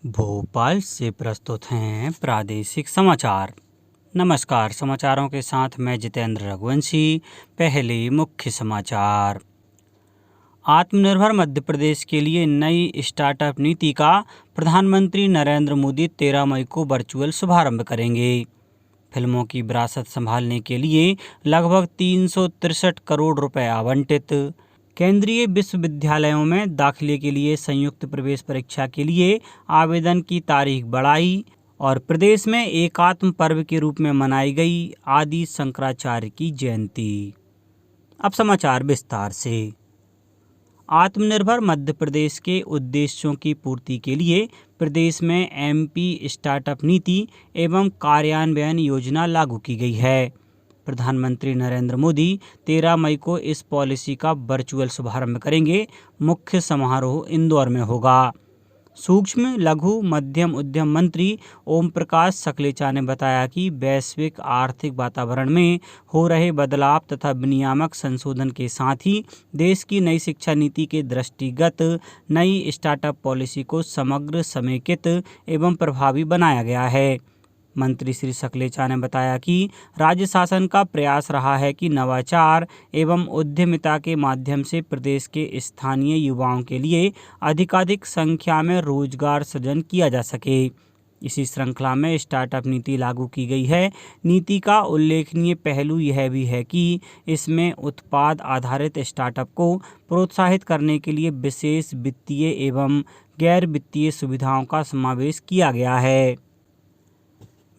भोपाल से प्रस्तुत हैं प्रादेशिक समाचार। नमस्कार, समाचारों के साथ मैं जितेंद्र रघुवंशी। पहले मुख्य समाचार। आत्मनिर्भर मध्य प्रदेश के लिए नई स्टार्टअप नीति का प्रधानमंत्री नरेंद्र मोदी 13 मई को वर्चुअल शुभारंभ करेंगे। फिल्मों की विरासत संभालने के लिए लगभग 363 करोड़ रुपए आवंटित। केंद्रीय विश्वविद्यालयों में दाखिले के लिए संयुक्त प्रवेश परीक्षा के लिए आवेदन की तारीख बढ़ाई। और प्रदेश में एकात्म पर्व के रूप में मनाई गई आदि शंकराचार्य की जयंती। अब समाचार विस्तार से। आत्मनिर्भर मध्य प्रदेश के उद्देश्यों की पूर्ति के लिए प्रदेश में एमपी स्टार्टअप नीति एवं कार्यान्वयन योजना लागू की गई है। प्रधानमंत्री नरेंद्र मोदी 13 मई को इस पॉलिसी का वर्चुअल शुभारंभ करेंगे। मुख्य समारोह इंदौर में होगा। सूक्ष्म लघु मध्यम उद्यम मंत्री ओम प्रकाश सकलेचा ने बताया कि वैश्विक आर्थिक वातावरण में हो रहे बदलाव तथा विनियामक संशोधन के साथ ही देश की नई शिक्षा नीति के दृष्टिगत नई स्टार्टअप पॉलिसी को समग्र, समेकित एवं प्रभावी बनाया गया है। मंत्री श्री सकलेचा ने बताया कि राज्य शासन का प्रयास रहा है कि नवाचार एवं उद्यमिता के माध्यम से प्रदेश के स्थानीय युवाओं के लिए अधिकाधिक संख्या में रोजगार सृजन किया जा सके। इसी श्रृंखला में स्टार्टअप नीति लागू की गई है। नीति का उल्लेखनीय पहलू यह भी है कि इसमें उत्पाद आधारित स्टार्टअप को प्रोत्साहित करने के लिए विशेष वित्तीय एवं गैर वित्तीय सुविधाओं का समावेश किया गया है।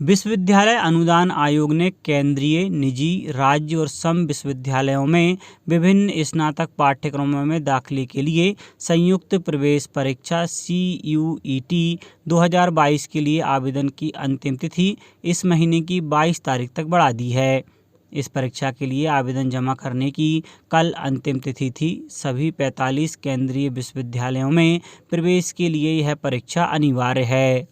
विश्वविद्यालय अनुदान आयोग ने केंद्रीय, निजी, राज्य और सम विश्वविद्यालयों में विभिन्न स्नातक पाठ्यक्रमों में दाखिले के लिए संयुक्त प्रवेश परीक्षा CUET 2022 के लिए आवेदन की अंतिम तिथि इस महीने की 22 तारीख तक बढ़ा दी है। इस परीक्षा के लिए आवेदन जमा करने की कल अंतिम तिथि थी। सभी 45 केंद्रीय विश्वविद्यालयों में प्रवेश के लिए यह परीक्षा अनिवार्य है।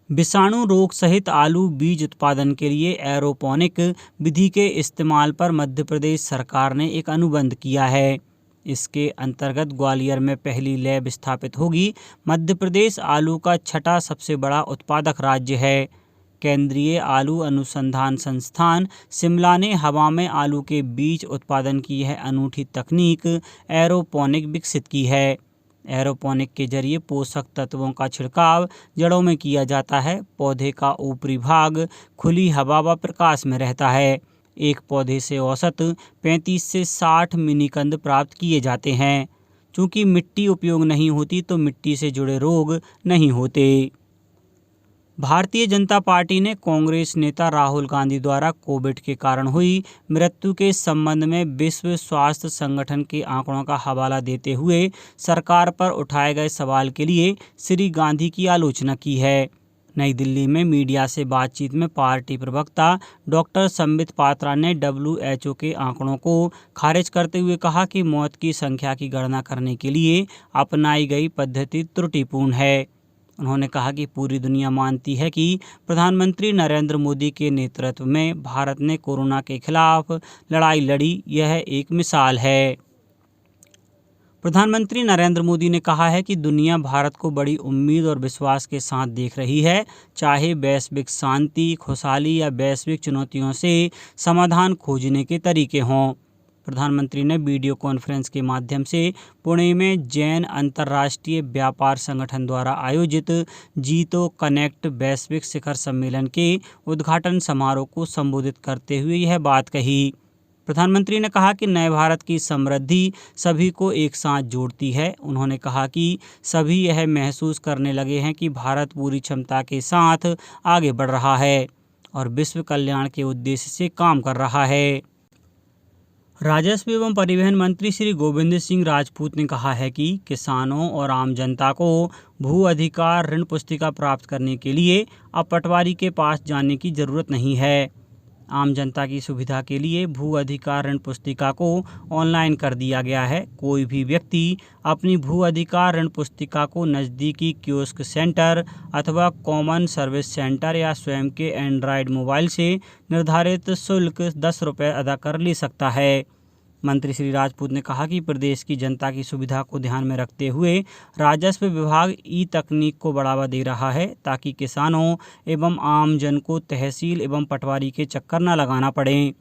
विषाणु रोग सहित आलू बीज उत्पादन के लिए एरोपोनिक विधि के इस्तेमाल पर मध्य प्रदेश सरकार ने एक अनुबंध किया है। इसके अंतर्गत ग्वालियर में पहली लैब स्थापित होगी। मध्य प्रदेश आलू का छठा सबसे बड़ा उत्पादक राज्य है। केंद्रीय आलू अनुसंधान संस्थान शिमला ने हवा में आलू के बीज उत्पादन की यह अनूठी तकनीक एरोपोनिक विकसित की है। एरोपोनिक के जरिए पोषक तत्वों का छिड़काव जड़ों में किया जाता है। पौधे का ऊपरी भाग खुली हवा व प्रकाश में रहता है। एक पौधे से औसत 35 से 60 मिनीकंद प्राप्त किए जाते हैं। चूँकि मिट्टी उपयोग नहीं होती तो मिट्टी से जुड़े रोग नहीं होते। भारतीय जनता पार्टी ने कांग्रेस नेता राहुल गांधी द्वारा कोविड के कारण हुई मृत्यु के संबंध में विश्व स्वास्थ्य संगठन के आंकड़ों का हवाला देते हुए सरकार पर उठाए गए सवाल के लिए श्री गांधी की आलोचना की है। नई दिल्ली में मीडिया से बातचीत में पार्टी प्रवक्ता डॉक्टर संबित पात्रा ने WHO के आंकड़ों को खारिज करते हुए कहा कि मौत की संख्या की गणना करने के लिए अपनाई गई पद्धति त्रुटिपूर्ण है। उन्होंने कहा कि पूरी दुनिया मानती है कि प्रधानमंत्री नरेंद्र मोदी के नेतृत्व में भारत ने कोरोना के खिलाफ लड़ाई लड़ी। यह एक मिसाल है। प्रधानमंत्री नरेंद्र मोदी ने कहा है कि दुनिया भारत को बड़ी उम्मीद और विश्वास के साथ देख रही है। चाहे वैश्विक शांति, खुशहाली या वैश्विक चुनौतियों से समाधान खोजने के तरीके हों। प्रधानमंत्री ने वीडियो कॉन्फ्रेंस के माध्यम से पुणे में जैन अंतर्राष्ट्रीय व्यापार संगठन द्वारा आयोजित जीतो कनेक्ट वैश्विक शिखर सम्मेलन के उद्घाटन समारोह को संबोधित करते हुए यह बात कही। प्रधानमंत्री ने कहा कि नए भारत की समृद्धि सभी को एक साथ जोड़ती है। उन्होंने कहा कि सभी यह महसूस करने लगे हैं कि भारत पूरी क्षमता के साथ आगे बढ़ रहा है और विश्व कल्याण के उद्देश्य से काम कर रहा है। राजस्व एवं परिवहन मंत्री श्री गोविंद सिंह राजपूत ने कहा है कि किसानों और आम जनता को भू अधिकार ऋण पुस्तिका प्राप्त करने के लिए अब पटवारी के पास जाने की जरूरत नहीं है। आम जनता की सुविधा के लिए भू अधिकार ऋण पुस्तिका को ऑनलाइन कर दिया गया है। कोई भी व्यक्ति अपनी भू अधिकार ऋण पुस्तिका को नज़दीकी कियोस्क सेंटर अथवा कॉमन सर्विस सेंटर या स्वयं के एंड्रॉयड मोबाइल से निर्धारित शुल्क 10 रुपये अदा कर ले सकता है। मंत्री श्री राजपूत ने कहा कि प्रदेश की जनता की सुविधा को ध्यान में रखते हुए राजस्व विभाग ई तकनीक को बढ़ावा दे रहा है ताकि किसानों एवं आमजन को तहसील एवं पटवारी के चक्कर न लगाना पड़े।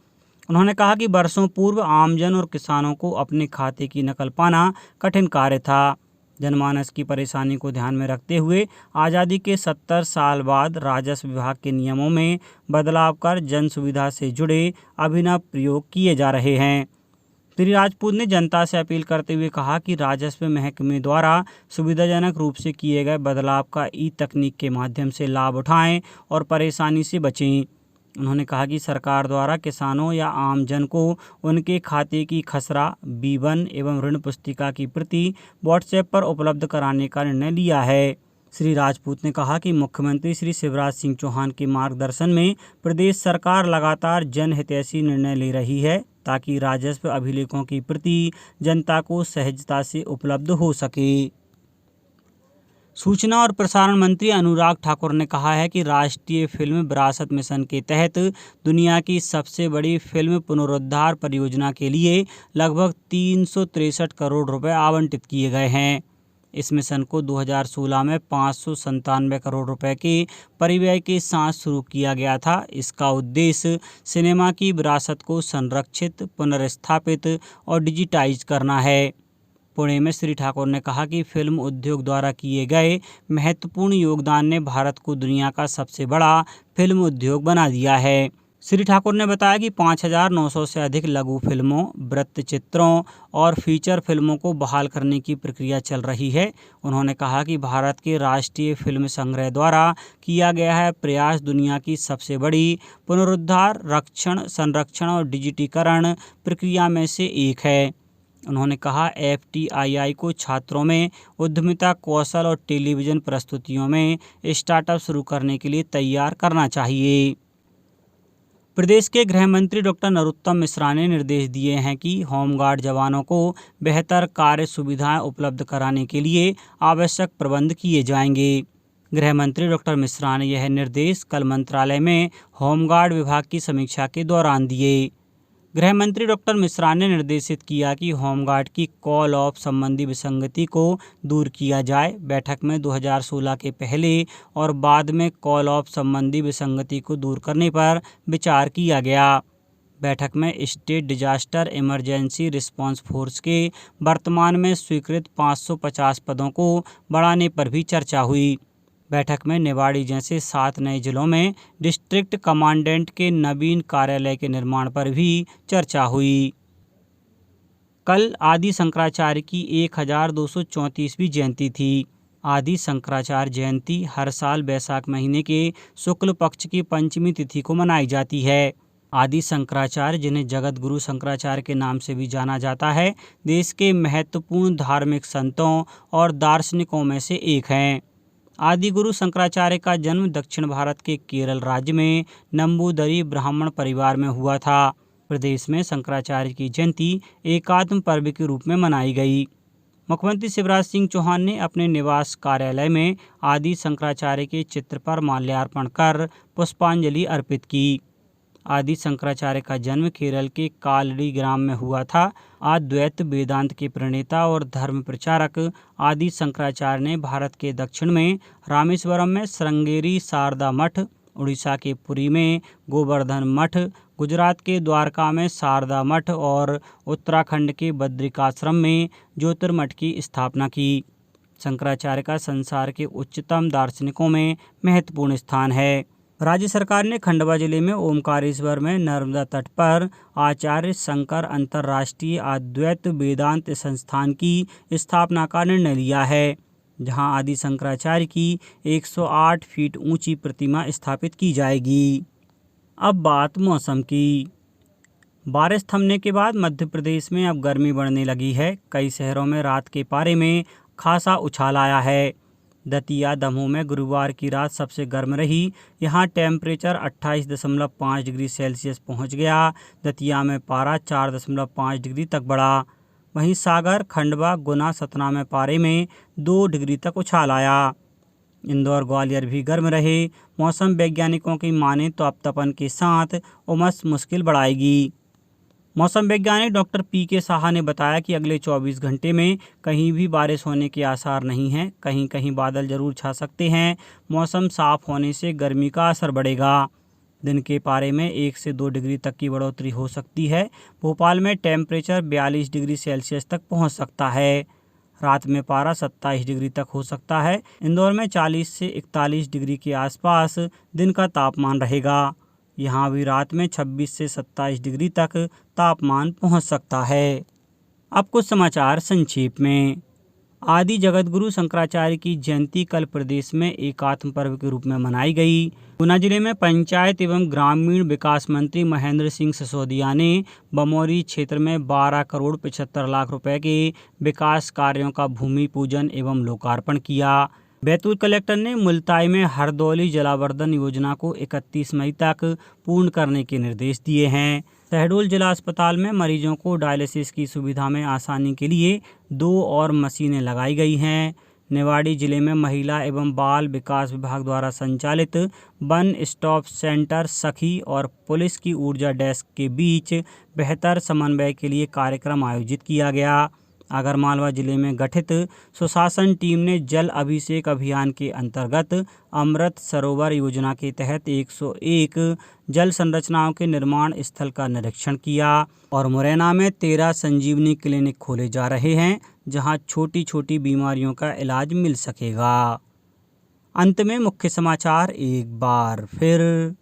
उन्होंने कहा कि वर्षों पूर्व आमजन और किसानों को अपने खाते की नकल पाना कठिन कार्य था। जनमानस की परेशानी को ध्यान में रखते हुए आज़ादी के 70 साल बाद राजस्व विभाग के नियमों में बदलाव कर जन सुविधा से जुड़े अभिनव प्रयोग किए जा रहे हैं। श्री राजपूत ने जनता से अपील करते हुए कहा कि राजस्व महकमे द्वारा सुविधाजनक रूप से किए गए बदलाव का ई तकनीक के माध्यम से लाभ उठाएं और परेशानी से बचें। उन्होंने कहा कि सरकार द्वारा किसानों या आमजन को उनके खाते की खसरा, B1 एवं ऋण पुस्तिका की प्रति व्हाट्सएप पर उपलब्ध कराने का निर्णय लिया है। श्री राजपूत ने कहा कि मुख्यमंत्री श्री शिवराज सिंह चौहान के मार्गदर्शन में प्रदेश सरकार लगातार जनहितैषी निर्णय ले रही है ताकि राजस्व अभिलेखों की प्रति जनता को सहजता से उपलब्ध हो सके। सूचना और प्रसारण मंत्री अनुराग ठाकुर ने कहा है कि राष्ट्रीय फिल्म विरासत मिशन के तहत दुनिया की सबसे बड़ी फिल्म पुनरुद्धार परियोजना के लिए लगभग 363 करोड़ रुपए आवंटित किए गए हैं। इस मिशन को 2016 में 597 करोड़ रुपए के परिव्यय के साथ शुरू किया गया था। इसका उद्देश्य सिनेमा की विरासत को संरक्षित, पुनर्स्थापित और डिजिटाइज करना है। पुणे में श्री ठाकुर ने कहा कि फिल्म उद्योग द्वारा किए गए महत्वपूर्ण योगदान ने भारत को दुनिया का सबसे बड़ा फिल्म उद्योग बना दिया है। श्री ठाकुर ने बताया कि 5,900 से अधिक लघु फिल्मों, वृत्तचित्रों और फीचर फिल्मों को बहाल करने की प्रक्रिया चल रही है। उन्होंने कहा कि भारत के राष्ट्रीय फिल्म संग्रह द्वारा किया गया है प्रयास दुनिया की सबसे बड़ी पुनरुद्धार, रक्षण, संरक्षण और डिजिटीकरण प्रक्रिया में से एक है। उन्होंने कहा FTII को छात्रों में उद्यमिता कौशल और टेलीविज़न प्रस्तुतियों में स्टार्टअप शुरू करने के लिए तैयार करना चाहिए। प्रदेश के गृह मंत्री डॉक्टर नरोत्तम मिश्रा ने निर्देश दिए हैं कि होमगार्ड जवानों को बेहतर कार्य सुविधाएं उपलब्ध कराने के लिए आवश्यक प्रबंध किए जाएंगे। गृह मंत्री डॉक्टर मिश्रा ने यह निर्देश कल मंत्रालय में होमगार्ड विभाग की समीक्षा के दौरान दिए। गृह मंत्री डॉक्टर मिश्रा ने निर्देशित किया कि होमगार्ड की कॉल ऑफ संबंधी विसंगति को दूर किया जाए। बैठक में 2016 के पहले और बाद में कॉल ऑफ संबंधी विसंगति को दूर करने पर विचार किया गया। बैठक में state disaster emergency response force के वर्तमान में स्वीकृत 550 पदों को बढ़ाने पर भी चर्चा हुई। बैठक में निवाड़ी जैसे 7 नए जिलों में डिस्ट्रिक्ट कमांडेंट के नवीन कार्यालय के निर्माण पर भी चर्चा हुई। कल आदि शंकराचार्य की 1234वीं जयंती थी। आदि शंकराचार्य जयंती हर साल वैशाख महीने के शुक्ल पक्ष की पंचमी तिथि को मनाई जाती है। आदि शंकराचार्य, जिन्हें जगत गुरु शंकराचार्य के नाम से भी जाना जाता है, देश के महत्वपूर्ण धार्मिक संतों और दार्शनिकों में से एक हैं। आदि गुरु शंकराचार्य का जन्म दक्षिण भारत के केरल राज्य में नंबूदरी ब्राह्मण परिवार में हुआ था। प्रदेश में शंकराचार्य की जयंती एकात्म पर्व के रूप में मनाई गई। मुख्यमंत्री शिवराज सिंह चौहान ने अपने निवास कार्यालय में आदि शंकराचार्य के चित्र पर माल्यार्पण कर पुष्पांजलि अर्पित की। आदि शंकराचार्य का जन्म केरल के कालड़ी ग्राम में हुआ था। अद्वैत वेदांत के प्रणेता और धर्म प्रचारक आदि शंकराचार्य ने भारत के दक्षिण में रामेश्वरम में श्रृंगेरी शारदा मठ, उड़ीसा के पुरी में गोवर्धन मठ, गुजरात के द्वारका में शारदा मठ और उत्तराखंड के बद्रिकाश्रम में ज्योतिर्मठ की स्थापना की। शंकराचार्य का संसार के उच्चतम दार्शनिकों में महत्वपूर्ण स्थान है। राज्य सरकार ने खंडवा जिले में ओमकारेश्वर में नर्मदा तट पर आचार्य शंकर अंतर्राष्ट्रीय अद्वैत वेदांत संस्थान की स्थापना का निर्णय लिया है, जहां आदि शंकराचार्य की 108 फीट ऊंची प्रतिमा स्थापित की जाएगी। अब बात मौसम की। बारिश थमने के बाद मध्य प्रदेश में अब गर्मी बढ़ने लगी है। कई शहरों में रात के पारे में खासा उछाल आया है। दतिया, दमोह में गुरुवार की रात सबसे गर्म रही। यहां टेम्परेचर 28.5 डिग्री सेल्सियस पहुंच गया। दतिया में पारा 4.5 डिग्री तक बढ़ा। वहीं सागर, खंडवा, गुना, सतना में पारे में 2 डिग्री तक उछाल आया। इंदौर, ग्वालियर भी गर्म रहे। मौसम वैज्ञानिकों की माने तो अब तपन के साथ उमस मुश्किल बढ़ाएगी। मौसम वैज्ञानिक डॉक्टर पी.के. साहा ने बताया कि अगले 24 घंटे में कहीं भी बारिश होने के आसार नहीं हैं। कहीं कहीं बादल जरूर छा सकते हैं। मौसम साफ होने से गर्मी का असर बढ़ेगा। दिन के पारे में 1 से 2 डिग्री तक की बढ़ोतरी हो सकती है। भोपाल में टेम्परेचर 42 डिग्री सेल्सियस तक पहुंच सकता है। रात में पारा 27 डिग्री तक हो सकता है। इंदौर में 40 से 41 डिग्री के आसपास दिन का तापमान रहेगा। यहाँ भी रात में 26 से 27 डिग्री तक तापमान पहुँच सकता है। अब कुछ समाचार संक्षेप में। आदि जगतगुरु शंकराचार्य की जयंती कल प्रदेश में एकात्म पर्व के रूप में मनाई गई। गुना जिले में पंचायत एवं ग्रामीण विकास मंत्री महेंद्र सिंह सिसोदिया ने बमौरी क्षेत्र में 12 करोड़ 75 लाख रुपए के विकास कार्यों का भूमि पूजन एवं लोकार्पण किया। बैतूल कलेक्टर ने मुल्ताई में हरदौली जलावर्धन योजना को 31 मई तक पूर्ण करने के निर्देश दिए हैं। शहडोल जिला अस्पताल में मरीजों को डायलिसिस की सुविधा में आसानी के लिए 2 और मशीनें लगाई गई हैं। निवाड़ी जिले में महिला एवं बाल विकास विभाग द्वारा संचालित वन स्टॉप सेंटर सखी और पुलिस की ऊर्जा डेस्क के बीच बेहतर समन्वय के लिए कार्यक्रम आयोजित किया गया। आगरमालवा जिले में गठित सुशासन टीम ने जल अभिषेक अभियान के अंतर्गत अमृत सरोवर योजना के तहत 101 जल संरचनाओं के निर्माण स्थल का निरीक्षण किया और मुरैना में 13 संजीवनी क्लिनिक खोले जा रहे हैं, जहां छोटी छोटी बीमारियों का इलाज मिल सकेगा। अंत में मुख्य समाचार एक बार फिर।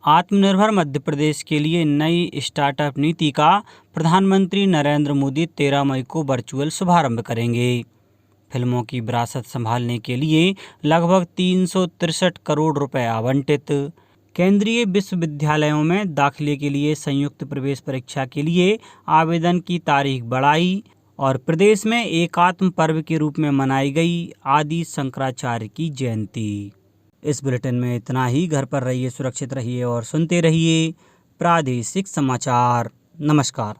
आत्मनिर्भर मध्य प्रदेश के लिए नई स्टार्टअप नीति का प्रधानमंत्री नरेंद्र मोदी 13 मई को वर्चुअल शुभारंभ करेंगे। फिल्मों की विरासत संभालने के लिए लगभग 363 करोड़ रुपए आवंटित। केंद्रीय विश्वविद्यालयों में दाखिले के लिए संयुक्त प्रवेश परीक्षा के लिए आवेदन की तारीख बढ़ाई और प्रदेश में एकात्म पर्व के रूप में मनाई गई आदि शंकराचार्य की जयंती। इस बुलेटिन में इतना ही। घर पर रहिए, सुरक्षित रहिए और सुनते रहिए प्रादेशिक समाचार। नमस्कार।